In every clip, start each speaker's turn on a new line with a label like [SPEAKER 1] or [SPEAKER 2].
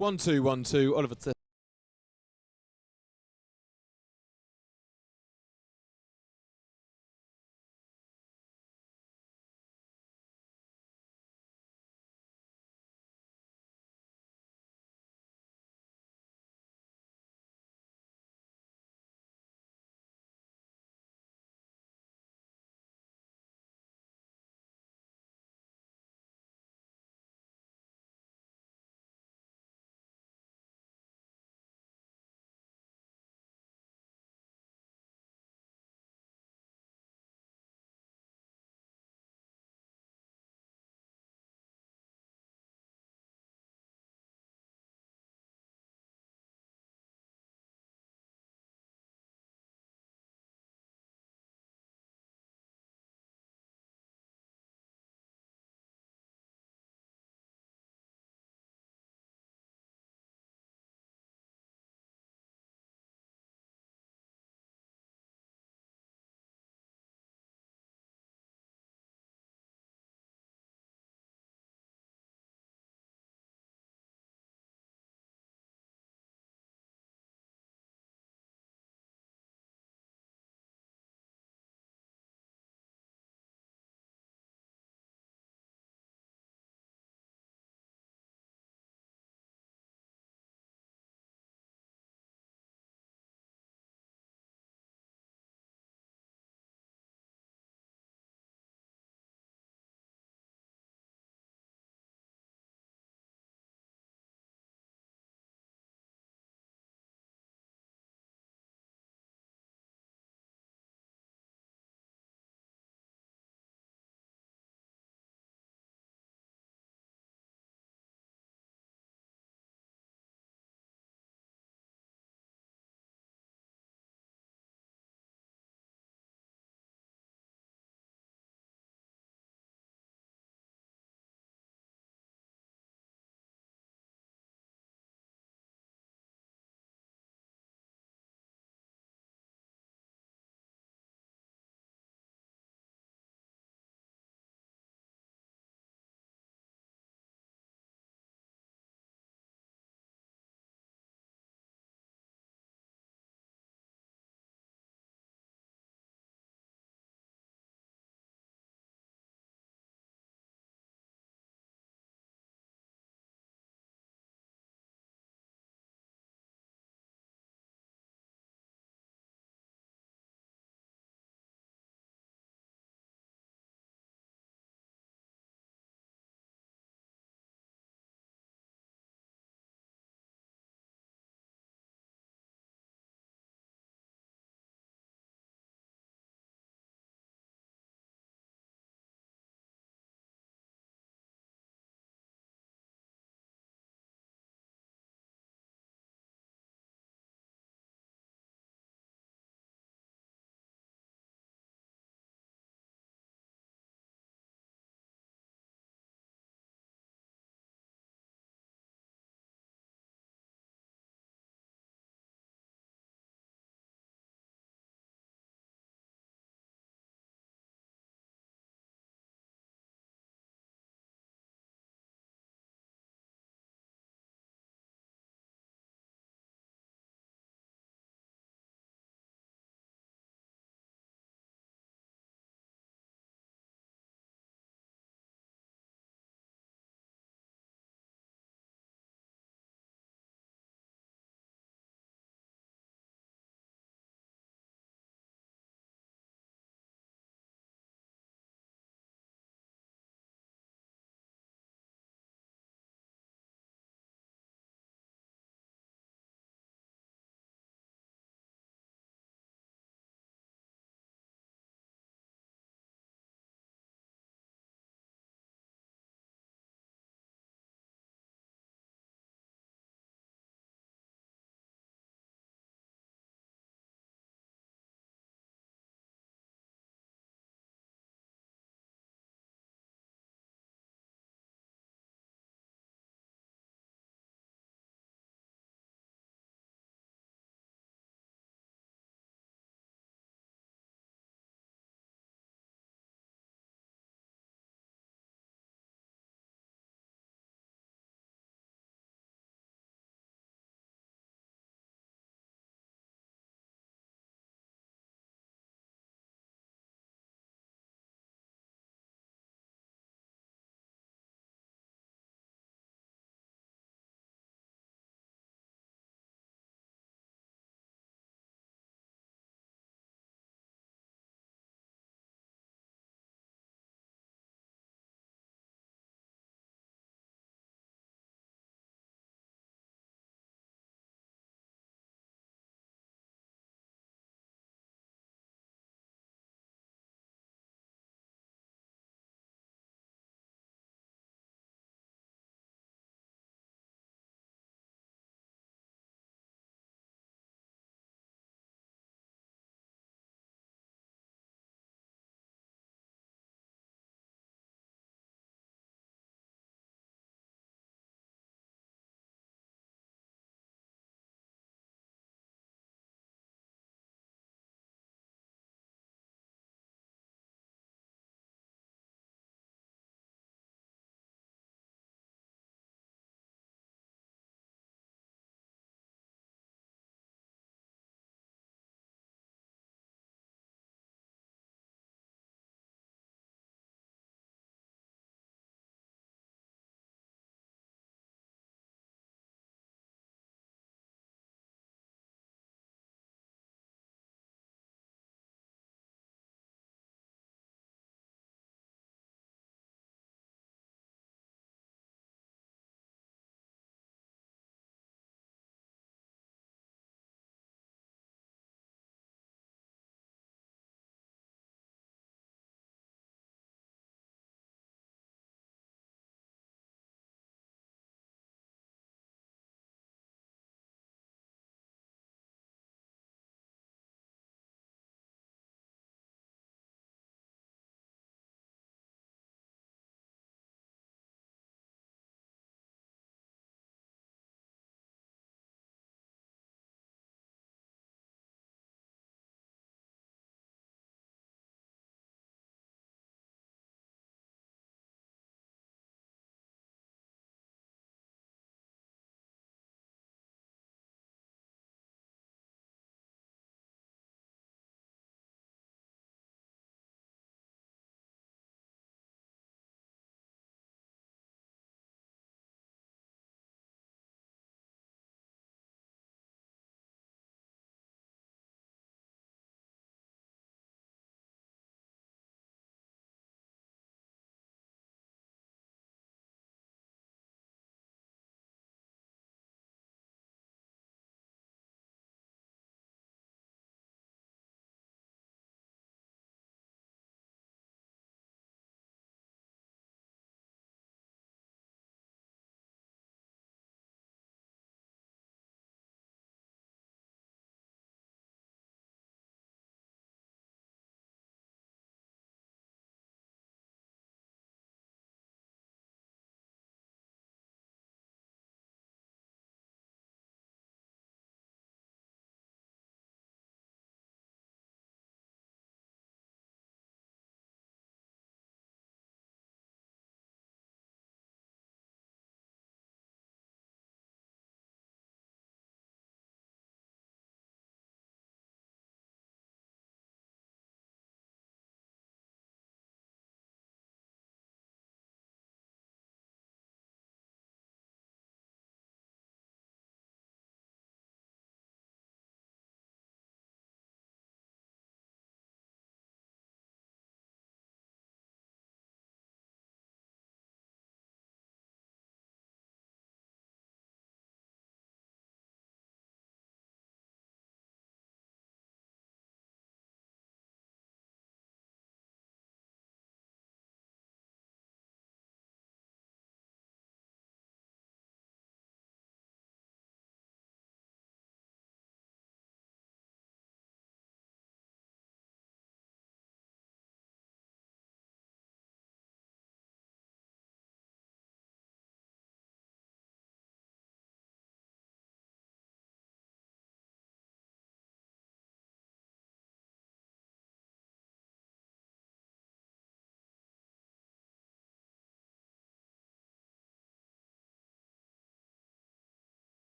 [SPEAKER 1] 1-2, 1-2. Oliver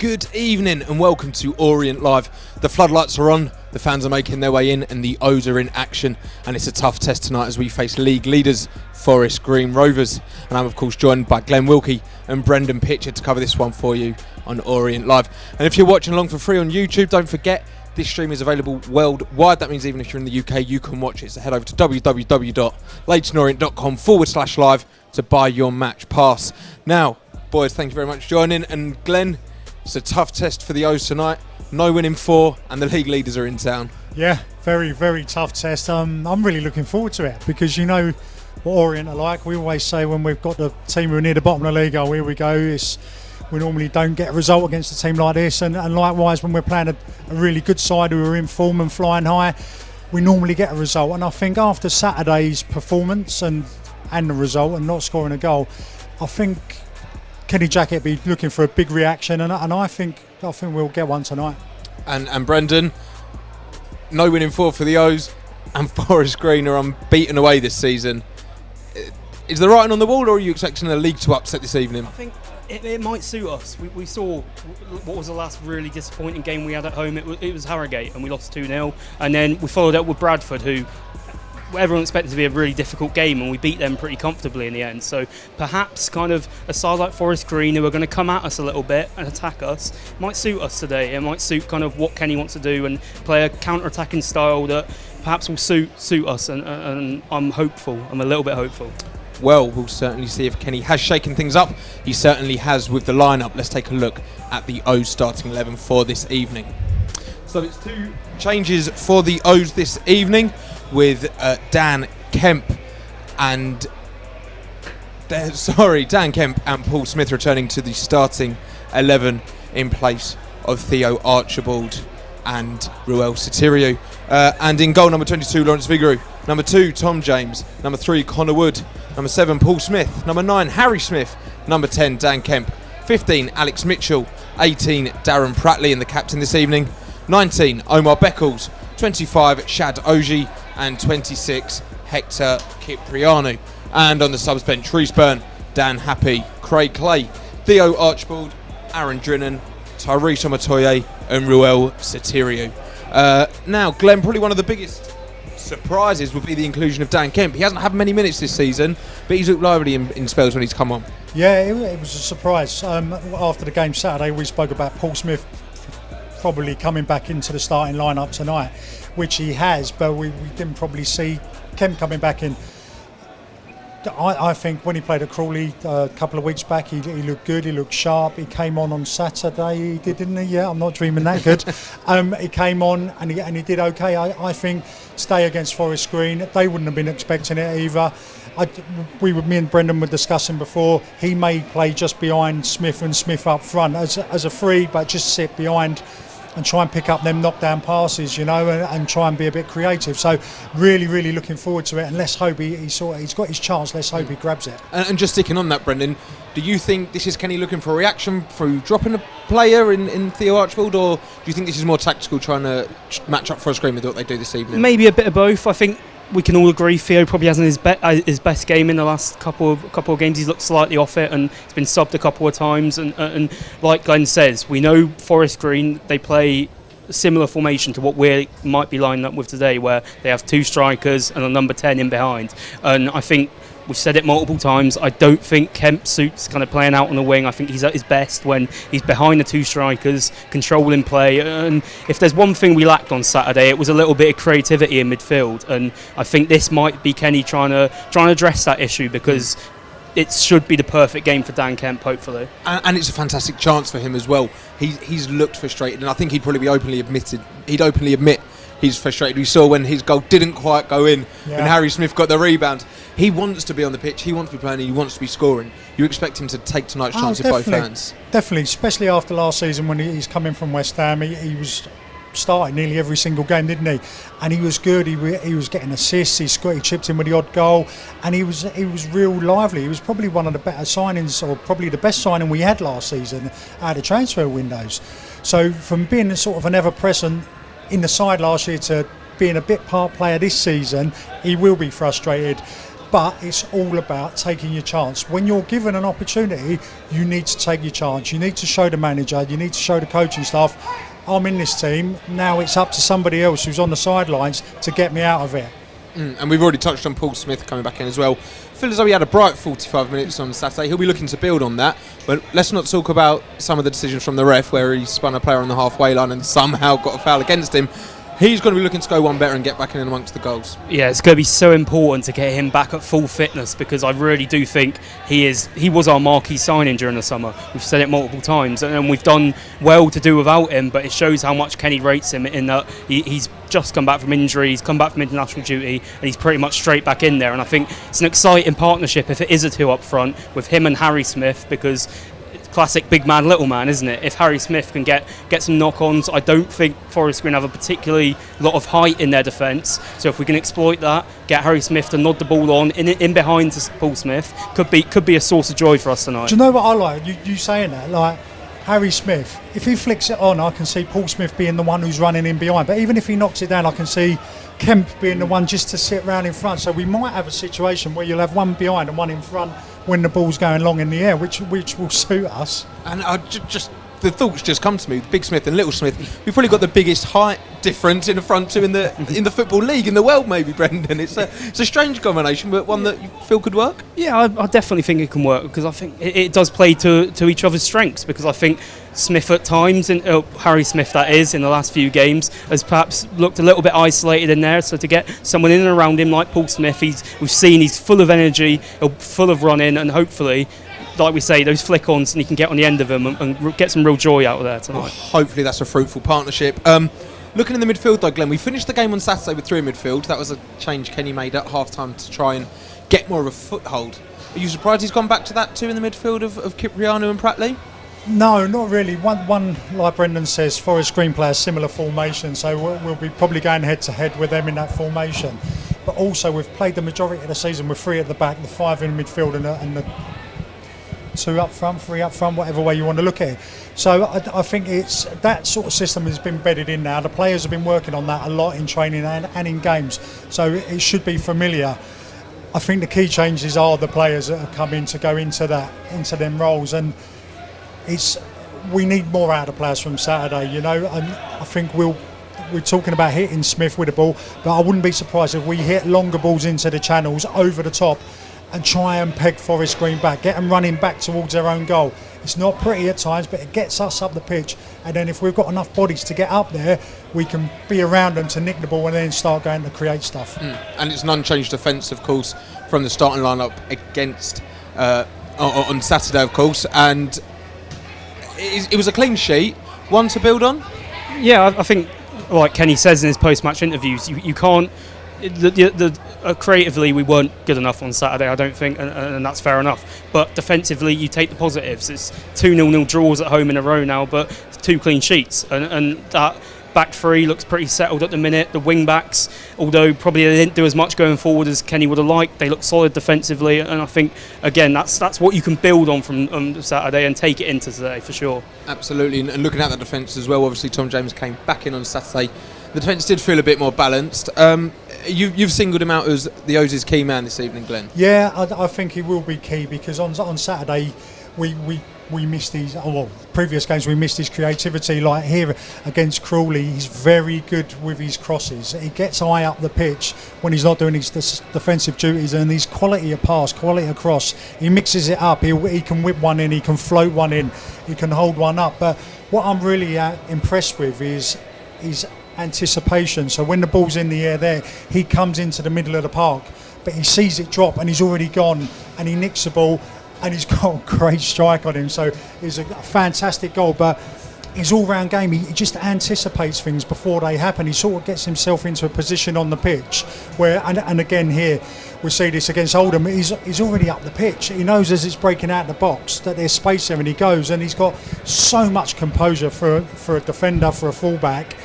[SPEAKER 1] Good evening and welcome to Orient Live. The floodlights are on, the fans are making their way in and the O's are in action, and it's a tough test tonight as we face league leaders Forest Green Rovers. And I'm of course joined by Glenn Wilkie and Brendan Pitcher to cover this one for you on Orient Live. And if you're watching along for free on YouTube, don't forget this stream is available worldwide. That means even if you're in the UK, you can watch it. So head over to www.leytonorient.com/live to buy your match pass. Now, boys, thank you very much for joining. And Glenn, it's a tough test for the O's tonight. No winning four, and the league leaders are in town.
[SPEAKER 2] Yeah, very, very tough test. I'm really looking forward to it because you know what Orient are like. We always say when we've got the team who are near the bottom of the league, oh, here we go. We normally don't get a result against a team like this, and likewise when we're playing a really good side who are in form and flying high, we normally get a result. And I think after Saturday's performance and the result and not scoring a goal, I think Kenny Jackett be looking for a big reaction, and I think we'll get one tonight.
[SPEAKER 1] And Brendan, no winning four for the O's, and Forest Green are unbeaten away this season. Is the writing on the wall, or are you expecting the league to upset this evening?
[SPEAKER 3] I think it might suit us. We saw what was the last really disappointing game we had at home. It was Harrogate, and we lost 2-0. And then we followed up with Bradford, who everyone expected to be a really difficult game, and we beat them pretty comfortably in the end. So perhaps kind of a side like Forest Green, who are going to come at us a little bit and attack us, might suit us today. It might suit kind of what Kenny wants to do and play a counter-attacking style that perhaps will suit us. And I'm hopeful. I'm a little bit hopeful.
[SPEAKER 1] Well, we'll certainly see if Kenny has shaken things up. He certainly has with the lineup. Let's take a look at the O's starting 11 for this evening. So it's two changes for the O's this evening, with Dan Kemp and Paul Smith returning to the starting 11 in place of Theo Archibald and Ruel Sotirio. And in goal, number 22, Lawrence Vigouroux. Number 2, Tom James. Number 3, Connor Wood. Number 7, Paul Smith. Number 9, Harry Smith. Number 10, Dan Kemp. 15, Alex Mitchell. 18, Darren Pratley, and the captain this evening. 19, Omar Beckles. 25, Shad Oji. And 26, Hector Cipriano. And on the subs bench, Reece Byrne, Dan Happy, Craig Clay, Theo Archibald, Aaron Drinan, Tyrese Omotoye, and Ruel Sotirio. Now, Glenn, probably one of the biggest surprises would be the inclusion of Dan Kemp. He hasn't had many minutes this season, but he's looked lively in spells when he's come on.
[SPEAKER 2] Yeah, it was a surprise. After the game Saturday, we spoke about Paul Smith probably coming back into the starting lineup tonight, which he has, but we didn't probably see Kemp coming back in. I think when he played at Crawley a couple of weeks back, he looked good, he looked sharp. He came on Saturday, he did, didn't he? Yeah, I'm not dreaming that good. He came on and he did okay. I think today against Forest Green, they wouldn't have been expecting it either. Me and Brendan were discussing before, he may play just behind Smith and Smith up front as a free, but just sit behind and try and pick up them knockdown passes, you know, and try and be a bit creative. So really, really looking forward to it, and let's hope he's got his chance. Let's hope he grabs it.
[SPEAKER 1] And just sticking on that, Brendan, do you think this is Kenny looking for a reaction through dropping a player in Theo Archibald, or do you think this is more tactical, trying to match up Forest Green with what they do this evening?
[SPEAKER 3] Maybe a bit of both. I think we can all agree Theo probably hasn't his best game in the last couple of games. He's looked slightly off it, and he's been subbed a couple of times. And like Glenn says, we know Forest Green, they play a similar formation to what we might be lining up with today, where they have 2 strikers and a number 10 in behind. And I think we've said it multiple times, I don't think Kemp suits kind of playing out on the wing. I think he's at his best when he's behind the 2 strikers, controlling play. And if there's one thing we lacked on Saturday, it was a little bit of creativity in midfield. And I think this might be Kenny trying to address that issue, because it should be the perfect game for Dan Kemp, hopefully. And
[SPEAKER 1] it's a fantastic chance for him as well. He's looked frustrated, and I think he'd probably openly admit he's frustrated. We saw when his goal didn't quite go in, and Harry Smith got the rebound. He wants to be on the pitch, he wants to be playing, he wants to be scoring. You expect him to take tonight's chance with both hands.
[SPEAKER 2] Definitely, especially after last season when he's coming from West Ham. He was starting nearly every single game, didn't he? And he was good. He was getting assists. He chipped in with the odd goal, and he was real lively. He was probably one of the better signings, or probably the best signing we had last season out of transfer windows. So from being sort of an ever-present in the side last year to being a bit part player this season, he will be frustrated. But it's all about taking your chance. When you're given an opportunity, you need to take your chance. You need to show the manager, you need to show the coaching staff, I'm in this team, now it's up to somebody else who's on the sidelines to get me out of it.
[SPEAKER 1] And we've already touched on Paul Smith coming back in as well. Feel as though he had a bright 45 minutes on Saturday. He'll be looking to build on that. But let's not talk about some of the decisions from the ref where he spun a player on the halfway line and somehow got a foul against him. He's going to be looking to go one better and get back in amongst the goals.
[SPEAKER 3] Yeah, it's going to be so important to get him back at full fitness, because I really do think he was our marquee signing during the summer. We've said it multiple times, and we've done well to do without him, but it shows how much Kenny rates him in that he's just come back from injury, he's come back from international duty, and he's pretty much straight back in there. And I think it's an exciting partnership if it is a two up front with him and Harry Smith, because classic big man, little man, isn't it? If Harry Smith can get some knock-ons, I don't think Forest Green have a particularly lot of height in their defence. So if we can exploit that, get Harry Smith to nod the ball on in behind to Paul Smith, could be a source of joy for us tonight.
[SPEAKER 2] Do you know what I like? You saying that, like Harry Smith, if he flicks it on, I can see Paul Smith being the one who's running in behind. But even if he knocks it down, I can see Kemp being the one just to sit round in front. So we might have a situation where you'll have one behind and one in front when the ball's going long in the air, which will suit us.
[SPEAKER 1] And just the thoughts just come to me. Big Smith and Little Smith. We've probably got the biggest height difference in the front two in the football league in the world. Maybe, Brendan. It's a strange combination, but one that you feel could work.
[SPEAKER 3] Yeah, I definitely think it can work, because I think it does play to each other's strengths. Because I think Smith at times, and Harry Smith that is, in the last few games, has perhaps looked a little bit isolated in there. So to get someone in and around him like Paul Smith, we've seen he's full of energy, full of running, and hopefully, like we say, those flick-ons, and he can get on the end of them and get some real joy out of there tonight.
[SPEAKER 1] Well, hopefully that's a fruitful partnership. Looking in the midfield though, Glenn, we finished the game on Saturday with three in midfield. That was a change Kenny made at half-time to try and get more of a foothold. Are you surprised he's gone back to that two in the midfield of Cipriano and Prattley?
[SPEAKER 2] No, not really. One like Brendan says, Forest Green play a similar formation, so we'll be probably going head-to-head with them in that formation. But also, we've played the majority of the season with three at the back, the five in midfield and the two up front, three up front, whatever way you want to look at it. So I think it's that sort of system has been bedded in now. The players have been working on that a lot in training and in games, so it should be familiar. I think the key changes are the players that have come in to go into them roles, and we need more out of players from Saturday, you know. And I think we're talking about hitting Smith with the ball, but I wouldn't be surprised if we hit longer balls into the channels over the top and try and peg Forest Green back, get them running back towards their own goal. It's not pretty at times, but it gets us up the pitch, and then if we've got enough bodies to get up there, we can be around them to nick the ball and then start going to create stuff.
[SPEAKER 1] And it's an unchanged defence, of course, from the starting lineup against on Saturday, of course, and it was a clean sheet, one to build on.
[SPEAKER 3] Yeah, I think, like Kenny says in his post-match interviews, you can't. Creatively, we weren't good enough on Saturday, I don't think, and that's fair enough. But defensively, you take the positives. It's 2-0 draws at home in a row now, but 2 clean sheets, and that back three looks pretty settled at the minute. The wing backs, although probably they didn't do as much going forward as Kenny would have liked, they look solid defensively, and I think again that's what you can build on from Saturday and take it into today for sure.
[SPEAKER 1] Absolutely, and looking at the defence as well, obviously Tom James came back in on Saturday. The defence did feel a bit more balanced. You've singled him out as the O's key man this evening, Glenn.
[SPEAKER 2] Yeah, I think he will be key, because on Saturday we missed his. Previous games we missed his creativity. Like here against Crawley, he's very good with his crosses. He gets high up the pitch when he's not doing his defensive duties, and his quality of pass, quality of cross. He mixes it up. He can whip one in. He can float one in. He can hold one up. But what I'm really impressed with is anticipation. So when the ball's in the air there, he comes into the middle of the park, but he sees it drop and he's already gone, and he nicks the ball, and he's got a great strike on him. So it's a fantastic goal, but his all-round game, he just anticipates things before they happen. He sort of gets himself into a position on the pitch where, and again here, we see this against Oldham, he's already up the pitch. He knows as it's breaking out the box that there's space there, and he goes, and he's got so much composure for a defender, for a fullback,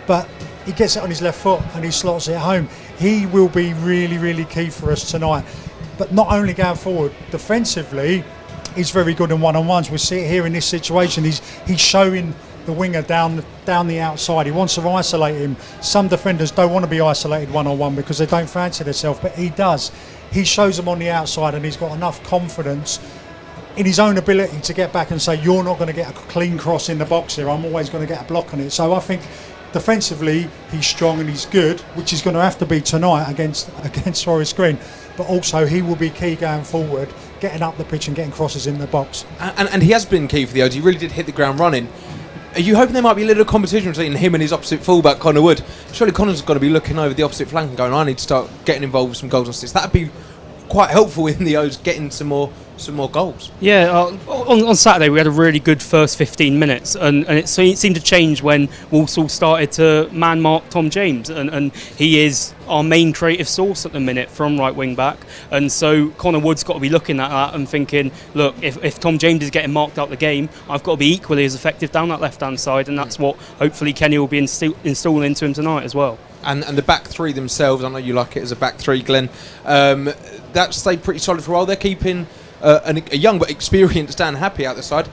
[SPEAKER 2] but he gets it on his left foot and he slots it home. He will be really, really key for us tonight. But not only going forward, defensively, he's very good in one-on-ones. We see it here in this situation. He's showing the winger down the outside. He wants to isolate him. Some defenders don't want to be isolated one-on-one because they don't fancy themselves, but he does. he shows them on the outside, and he's got enough confidence in his own ability to get back and say, you're not going to get a clean cross in the box here, I'm always going to get a block on it. So I think defensively he's strong and he's good, which he's going to have to be tonight against Forest Green, but also he will be key going forward, getting up the pitch and getting crosses in the box.
[SPEAKER 1] And he has been key for the O's. He really did hit the ground running. Are you hoping there might be a little competition between him and his opposite fullback, Connor Wood? Surely Connor's got to be looking over the opposite flank and going, I need to start getting involved with some goals and assists. That'd be quite helpful in the O's getting some more goals.
[SPEAKER 3] Yeah, on Saturday we had a really good first 15 minutes, and it seemed to change when Walsall started to man mark Tom James, and he is our main creative source at the minute from right wing back, and so Connor Wood's got to be looking at that and thinking, look, if Tom James is getting marked out the game, I've got to be equally as effective down that left hand side, and that's what hopefully Kenny will be installing into him tonight as well.
[SPEAKER 1] And the back three themselves, I know you like it as a back three, Glenn, that stayed pretty solid for a while. They're keeping a young but experienced Dan Happy out the side.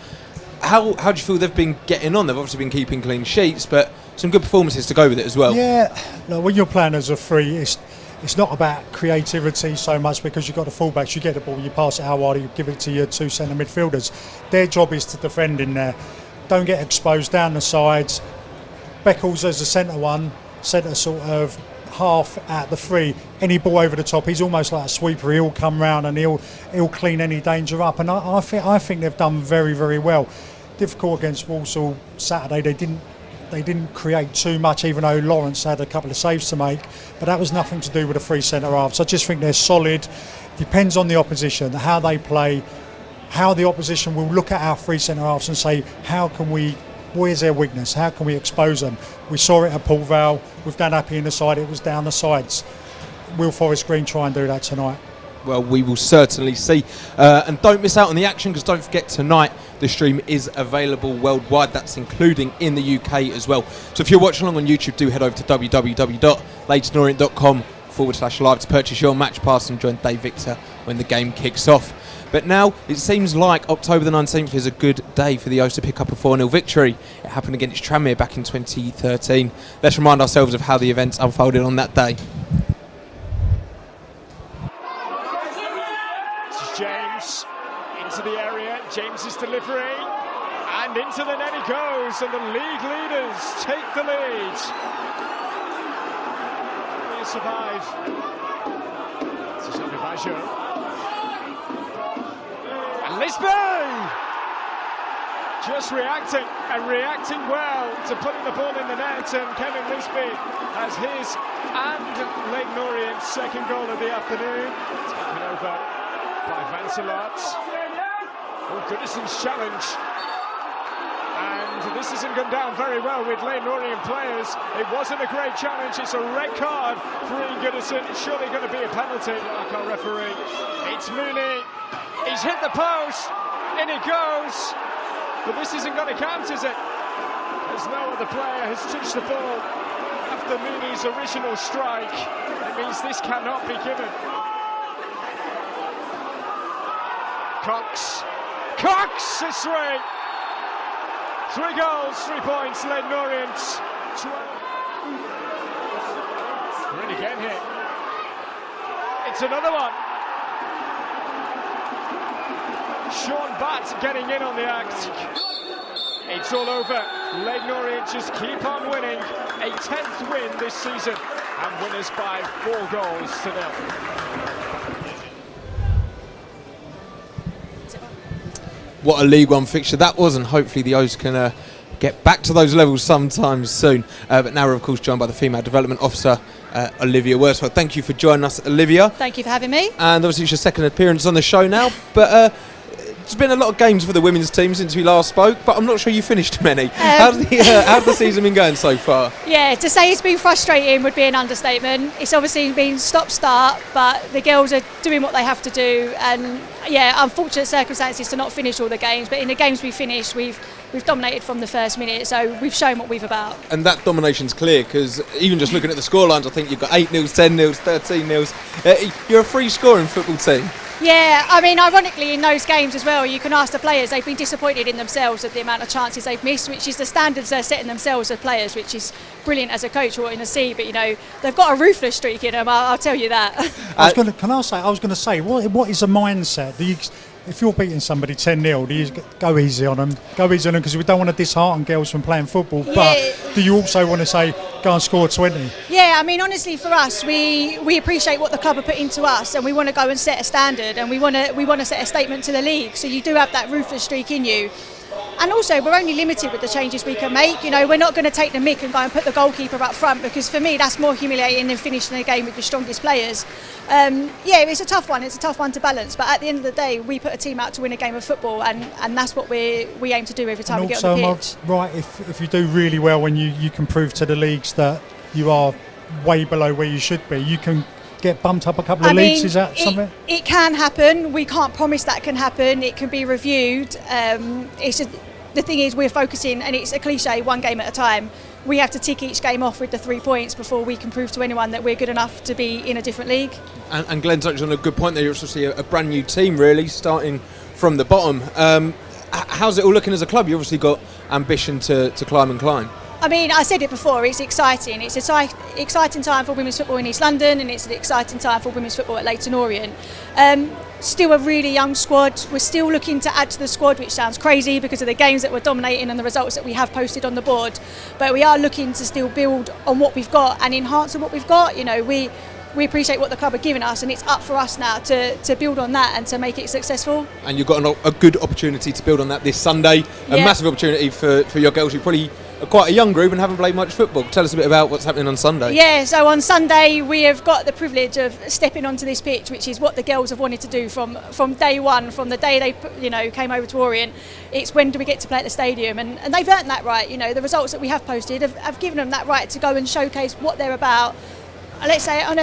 [SPEAKER 1] How do you feel they've been getting on? They've obviously been keeping clean sheets, but some good performances to go with it as well.
[SPEAKER 2] Yeah, no, when you're playing as a free, it's not about creativity so much, because you've got the fullbacks, you get the ball, you pass it out wide, you give it to your two centre midfielders. Their job is to defend in there. Don't get exposed down the sides. Beckles as the centre sort of half at the free, any ball over the top, he's almost like a sweeper. He'll come round and he'll clean any danger up, and I think they've done very, very well. Difficult against Walsall Saturday, they didn't create too much, even though Lawrence had a couple of saves to make, but that was nothing to do with the three centre halves. I just think they're solid. Depends on the opposition, how they play, how the opposition will look at our three centre halves and say, where's their weakness? How can we expose them? We saw it at Paul Vale with Dan Happy in the side. It was down the sides. Will Forest Green try and do that tonight?
[SPEAKER 1] Well, we will certainly see. And don't miss out on the action, because don't forget, tonight the stream is available worldwide. That's including in the UK as well. So if you're watching along on YouTube, do head over to www.leytonorient.com/live to purchase your match pass and join Dave Victor when the game kicks off. But now it seems like October the 19th is a good day for the O's to pick up a 4-0 victory. It happened against Tranmere back in 2013. Let's remind ourselves of how the events unfolded on that day.
[SPEAKER 4] This is James into the area. James' delivery, and into the net he goes, and the league leaders take the lead. Will you survive? This is Baggio. And Lisbon just reacting well to putting the ball in the net, and Kevin Lisby has his and Leyton Orient's second goal of the afternoon. Taken over by Vansilart. Oh, Goodison's challenge. And this hasn't gone down very well with Leyton Orient players. It wasn't a great challenge. It's a red card for Ian Goodison. It's surely going to be a penalty, like our referee. It's Mooney. He's hit the post. In it goes. But this isn't going to count, is it? As no other player has touched the ball after Mooney's original strike. It means this cannot be given. Cox is three. 3 goals, 3 points, Leyton Orient. 12. We're in again here. It's another one. Sean Batt getting in on the act. It's all over. Leyton Orient just keep on winning. A 10th win this season, and winners by 4 goals to 0.
[SPEAKER 1] What a League One fixture that was, and hopefully the O's can get back to those levels sometime soon. But now we're of course joined by the Female Development Officer, Olivia Worsfold. Thank you for joining us, Olivia.
[SPEAKER 5] Thank you for having me.
[SPEAKER 1] And obviously it's your second appearance on the show now, but there's been a lot of games for the women's team since we last spoke, but I'm not sure you finished many. How's the season been going so far?
[SPEAKER 5] Yeah, to say it's been frustrating would be an understatement. It's obviously been stop-start, but the girls are doing what they have to do, and yeah, unfortunate circumstances to not finish all the games, but in the games we finished, we've dominated from the first minute, so we've shown what we've about.
[SPEAKER 1] And that domination's clear, because even just looking at the scorelines, I think you've got 8-0, 10-0, 13-0. You're a free scoring football team.
[SPEAKER 5] Yeah, I mean, ironically, in those games as well, you can ask the players, they've been disappointed in themselves at the amount of chances they've missed, which is the standards they're setting themselves as players, which is brilliant as a coach wanting to see. But, they've got a ruthless streak in them, I'll tell you that.
[SPEAKER 2] I was going to say, what is a mindset? If you're beating somebody 10-0, do you go easy on them? Go easy on them because we don't want to dishearten girls from playing football.
[SPEAKER 5] Yeah.
[SPEAKER 2] But do you also want to say, go and score 20?
[SPEAKER 5] Yeah, I mean, honestly, for us, we appreciate what the club have put into us, and we want to go and set a standard, and we want to set a statement to the league. So you do have that ruthless streak in you. And also, we're only limited with the changes we can make. We're not going to take the mick and go and put the goalkeeper up front, because for me, that's more humiliating than finishing the game with your strongest players. It's a tough one. It's a tough one to balance. But at the end of the day, we put a team out to win a game of football, and that's what we aim to do every time we get on the pitch.
[SPEAKER 2] Right, if you do really well, when you can prove to the leagues that you are way below where you should be, you can get bumped up a couple of leagues. Is that something?
[SPEAKER 5] It can happen. We can't promise that can happen. It can be reviewed. It's just, the thing is, we're focusing, and it's a cliche, one game at a time. We have to tick each game off with the 3 points before we can prove to anyone that we're good enough to be in a different league.
[SPEAKER 1] And Glenn touched on a good point there. You're obviously a brand new team, really, starting from the bottom. How's it all looking as a club? You obviously got ambition to climb and climb.
[SPEAKER 5] I mean, I said it before, it's exciting. It's an exciting time for women's football in East London, and it's an exciting time for women's football at Leyton Orient. Still a really young squad. We're still looking to add to the squad, which sounds crazy because of the games that we're dominating and the results that we have posted on the board. But we are looking to still build on what we've got and enhance on what we've got. We appreciate what the club are giving us, and it's up for us now to build on that and to make it successful.
[SPEAKER 1] And you've got a good opportunity to build on that this Sunday. A massive opportunity for your girls who probably are quite a young group and haven't played much football. Tell us a bit about what's happening on Sunday.
[SPEAKER 5] Yeah, so on Sunday we have got the privilege of stepping onto this pitch, which is what the girls have wanted to do from day one, from the day they came over to Orient. It's when do we get to play at the stadium, and they've earned that right. The results that we have posted have given them that right to go and showcase what they're about. Let's say on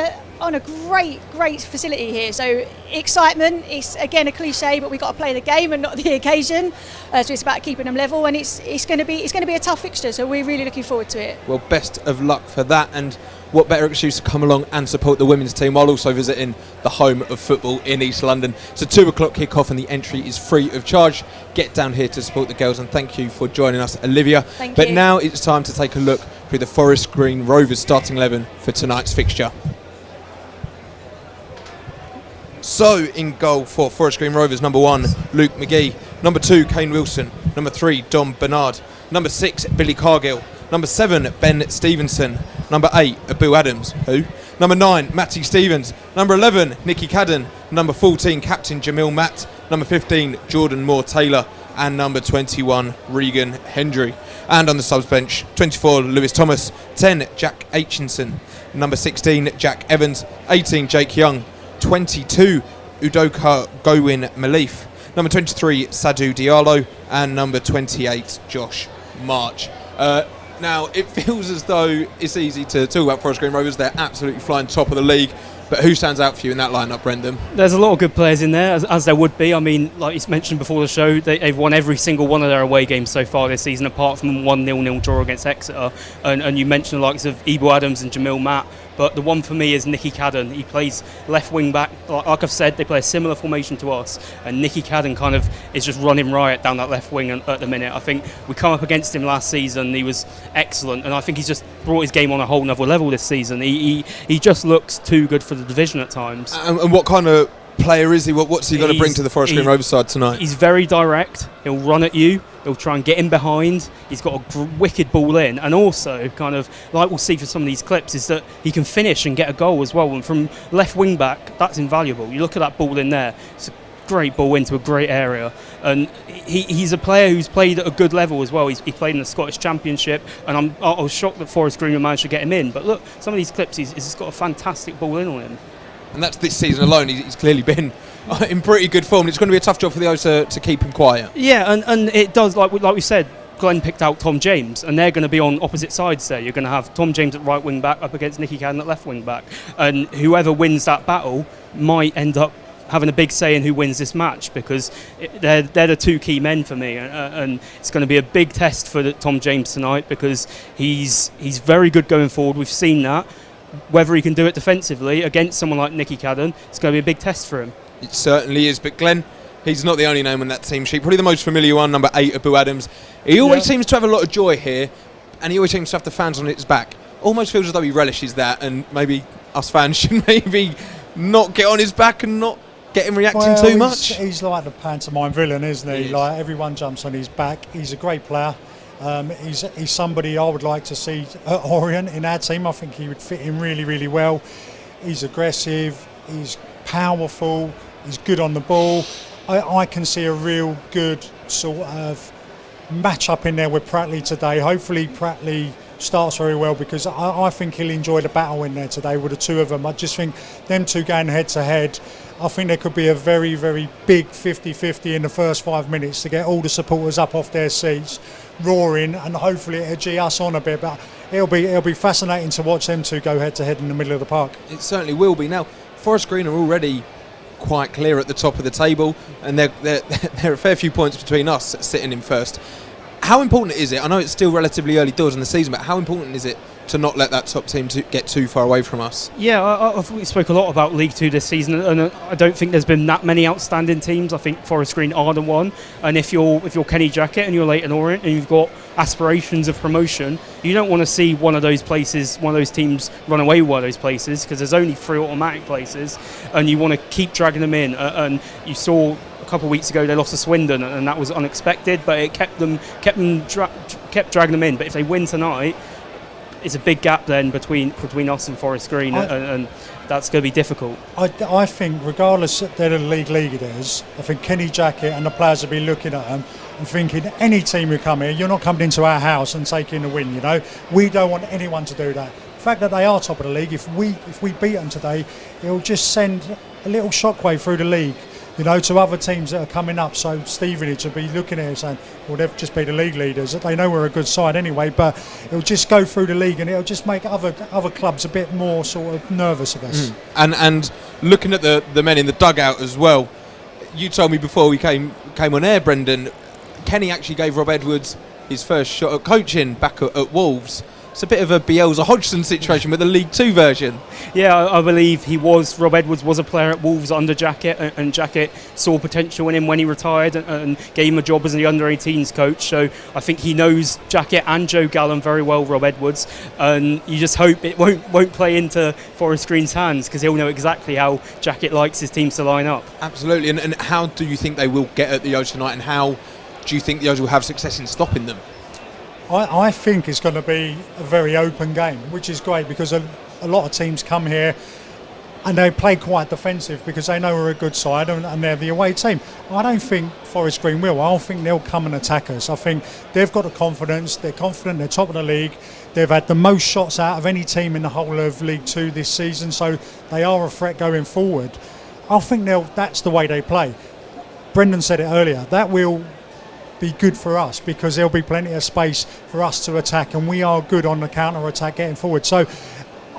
[SPEAKER 5] a great facility here. So excitement, it's again a cliche, but we've got to play the game and not the occasion. So it's about keeping them level, and it's going to be a tough fixture. So we're really looking forward to it.
[SPEAKER 1] Well, best of luck for that, and what better excuse to come along and support the women's team while also visiting the home of football in East London. It's a 2 o'clock kick-off and the entry is free of charge. Get down here to support the girls, and thank you for joining us, Olivia.
[SPEAKER 5] Thank
[SPEAKER 1] you. But now it's time to take a look through the Forest Green Rovers starting 11 for tonight's fixture. So in goal for Forest Green Rovers, number 1, Luke McGee. Number 2, Kane Wilson. Number 3, Dom Bernard. Number 6, Billy Cargill. Number 7, Ben Stevenson. Number 8, Abu Adams. Who? Number 9, Matty Stevens. Number 11, Nikki Cadden. Number 14, Captain Jamil Matt. Number 15, Jordan Moore Taylor. And number 21, Regan Hendry. And on the subs bench, 24, Lewis Thomas. 10, Jack Aitchinson. Number 16, Jack Evans. 18, Jake Young. 22, Udoka Gowin Malif. Number 23, Sadhu Diallo. And number 28, Josh March. Now, it feels as though it's easy to talk about Forest Green Rovers. They're absolutely flying top of the league. But who stands out for you in that lineup, Brendan?
[SPEAKER 3] There's a lot of good players in there, as there would be. I mean, like you mentioned before the show, they've won every single one of their away games so far this season, apart from 1-0 draw against Exeter. And you mentioned the likes of Ibu Adams and Jamil Matt. But the one for me is Nicky Cadden. He plays left wing back. Like I've said, they play a similar formation to us. And Nicky Cadden kind of is just running riot down that left wing at the minute. I think we come up against him last season. He was excellent. And I think he's just brought his game on a whole nother level this season. He just looks too good for the division at times.
[SPEAKER 1] And what kind of player is he? What's he going to bring to the Forest Green Rovers side tonight?
[SPEAKER 3] He's very direct. He'll run at you. He'll try and get in behind. He's got a wicked ball in, and also kind of like we'll see for some of these clips is that he can finish and get a goal as well. And from left wing back, that's invaluable. You look at that ball in there. It's a great ball into a great area, and he's a player who's played at a good level as well. He played in the Scottish Championship, and I was shocked that Forest Green managed to get him in. But look, some of these clips, he's got a fantastic ball in on him.
[SPEAKER 1] And that's this season alone. He's clearly been in pretty good form. It's going to be a tough job for the O's to keep him quiet.
[SPEAKER 3] Yeah, and it does, like we said, Glenn picked out Tom James, and they're going to be on opposite sides there. You're going to have Tom James at right wing back up against Nicky Cadden at left wing back. And whoever wins that battle might end up having a big say in who wins this match, because they're the two key men for me, and it's going to be a big test for Tom James tonight, because he's very good going forward. We've seen that. Whether he can do it defensively against someone like Nicky Cadden, it's going to be a big test for him.
[SPEAKER 1] It certainly is, but Glenn, he's not the only name on that team sheet. Probably the most familiar one, number 8, Abu Adams. He always seems to have a lot of joy here, and he always seems to have the fans on his back. Almost feels as though he relishes that, and maybe us fans should maybe not get on his back and not get him reacting too much.
[SPEAKER 2] He's like the pantomime villain, isn't he? Like, everyone jumps on his back. He's a great player. He's somebody I would like to see at Orient in our team. I think he would fit in really, really well. He's aggressive. He's powerful. He's good on the ball. I can see a real good sort of match up in there with Pratley today. Hopefully Pratley starts very well, because I think he'll enjoy the battle in there today with the two of them. I just think them two going head to head, I think there could be a very, very big 50-50 in the first 5 minutes to get all the supporters up off their seats, roaring, and hopefully it'll gee us on a bit. But it'll be fascinating to watch them two go head to head in the middle of the park.
[SPEAKER 1] It certainly will be. Now, Forest Green are already quite clear at the top of the table, and there are a fair few points between us sitting in first. How important is it? I know it's still relatively early doors in the season, but how important is it to not let that top team get too far away from us?
[SPEAKER 3] Yeah, we spoke a lot about League Two this season, and I don't think there's been that many outstanding teams. I think Forest Green are the one, and if you're Kenny Jackett and you're Leyton Orient and you've got aspirations of promotion, you don't want to see one of those teams run away with one of those places, because there's only 3 automatic places, and you want to keep dragging them in. And you saw a couple of weeks ago they lost to Swindon, and that was unexpected, but it kept dragging them in. But if they win tonight, it's a big gap then between us and Forest Green, and that's going to be difficult.
[SPEAKER 2] I think regardless they're the league leaders, I think Kenny Jackett and the players will be looking at them and thinking, any team who come here, you're not coming into our house and taking the win. You know, we don't want anyone to do that. The fact that they are top of the league, if we beat them today, it'll just send a little shockwave through the league, you know, to other teams that are coming up. So Stevenage will be looking at it and saying, well, they've just be the league leaders. They know we're a good side anyway, but it'll just go through the league and it'll just make other clubs a bit more sort of nervous, I guess.
[SPEAKER 1] And looking at the men in the dugout as well, you told me before we came on air, Brendan, Kenny actually gave Rob Edwards his first shot at coaching back at Wolves. It's a bit of a Bielsa Hodgson situation with the League Two version.
[SPEAKER 3] Yeah, I believe Rob Edwards was a player at Wolves under Jackett, and Jackett saw potential in him when he retired and gave him a job as the under-18s coach. So I think he knows Jackett and Joe Gallen very well, Rob Edwards, and you just hope it won't play into Forest Green's hands, because he'll know exactly how Jackett likes his teams to line up.
[SPEAKER 1] Absolutely, and how do you think they will get at the O's tonight, and how do you think the O's will have success in stopping them?
[SPEAKER 2] I think it's going to be a very open game, which is great, because a lot of teams come here and they play quite defensive because they know we're a good side and they're the away team. I don't think Forest Green will. I don't think they'll come and attack us. I think they've got the confidence. They're confident. They're top of the league. They've had the most shots out of any team in the whole of League Two this season, so they are a threat going forward. I think that's the way they play. Brendan said it earlier. That will be good for us, because there'll be plenty of space for us to attack, and we are good on the counter attack getting forward. So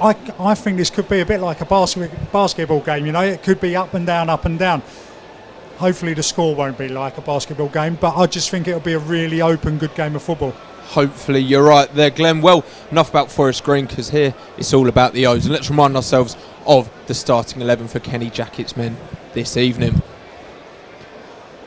[SPEAKER 2] I think this could be a bit like a basketball game. You know, it could be up and down, up and down. Hopefully the score won't be like a basketball game, but I just think it'll be a really open, good game of football.
[SPEAKER 1] Hopefully you're right there, Glenn. Well, enough about Forest Green, because here it's all about the O's, and let's remind ourselves of the starting 11 for Kenny Jackett's men this evening.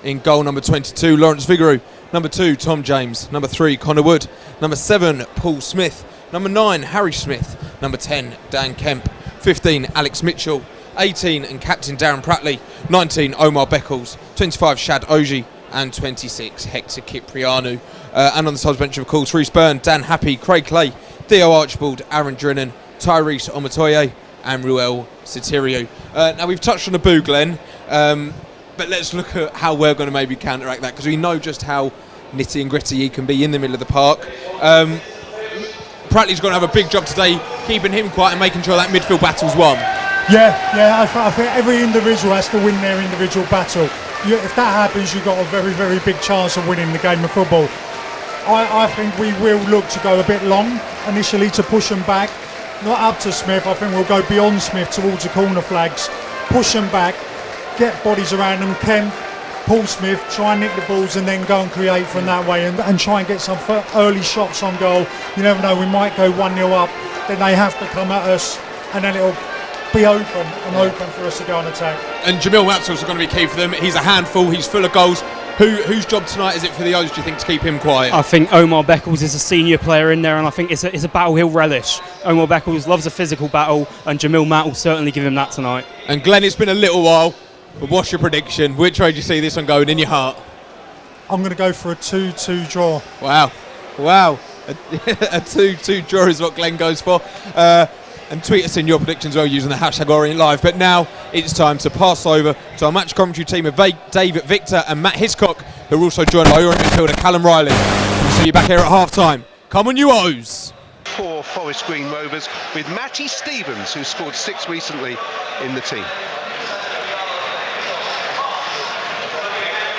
[SPEAKER 1] In goal, number 22, Lawrence Vigouroux. Number 2, Tom James. Number 3, Connor Wood. Number 7, Paul Smith. Number 9, Harry Smith. Number 10, Dan Kemp. 15, Alex Mitchell. 18, and captain Darren Pratley. 19, Omar Beckles. 25, Shad Oji. And 26, Hector Cipriano. And on the subs bench, of course, Reece Byrne, Dan Happy, Craig Clay, Theo Archibald, Aaron Drennan, Tyrese Omotoye, and Ruel Sotirio. Now, we've touched on the boo, Glenn. But let's look at how we're going to maybe counteract that, because we know just how nitty and gritty he can be in the middle of the park. Pratley's going to have a big job today, keeping him quiet and making sure that midfield battle's won.
[SPEAKER 2] Yeah, I think every individual has to win their individual battle. If that happens, you've got a very, very big chance of winning the game of football. I think we will look to go a bit long initially to push them back. Not up to Smith, I think we'll go beyond Smith towards the corner flags, push them back, get bodies around them, Kemp, Paul Smith, try and nick the balls and then go and create from that way and try and get some early shots on goal. You never know, we might go 1-0 up, then they have to come at us and then it'll be open for us to go on attack.
[SPEAKER 1] And Jamil Maxwell's going to be key for them. He's a handful. He's full of goals. Whose job tonight is it for the O's, do you think, to keep him quiet?
[SPEAKER 3] I think Omar Beckles is a senior player in there, and I think it's a battle he'll relish. Omar Beckles loves a physical battle, and Jamil Matt will certainly give him that tonight.
[SPEAKER 1] And Glenn, it's been a little while, but what's your prediction? Which way do you see this one going in your heart?
[SPEAKER 2] I'm going to go for a 2-2 draw.
[SPEAKER 1] Wow. A 2-2 draw is what Glenn goes for. And tweet us in your predictions well using the hashtag Orient Live. But now it's time to pass over to our match commentary team of David Victor and Matt Hiscock, who are also joined by Orient midfielder Callum Riley. We'll see you back here at half time. Come on, you O's!
[SPEAKER 6] For Forest Green Rovers, with Matty Stevens, who scored 6 recently in the team.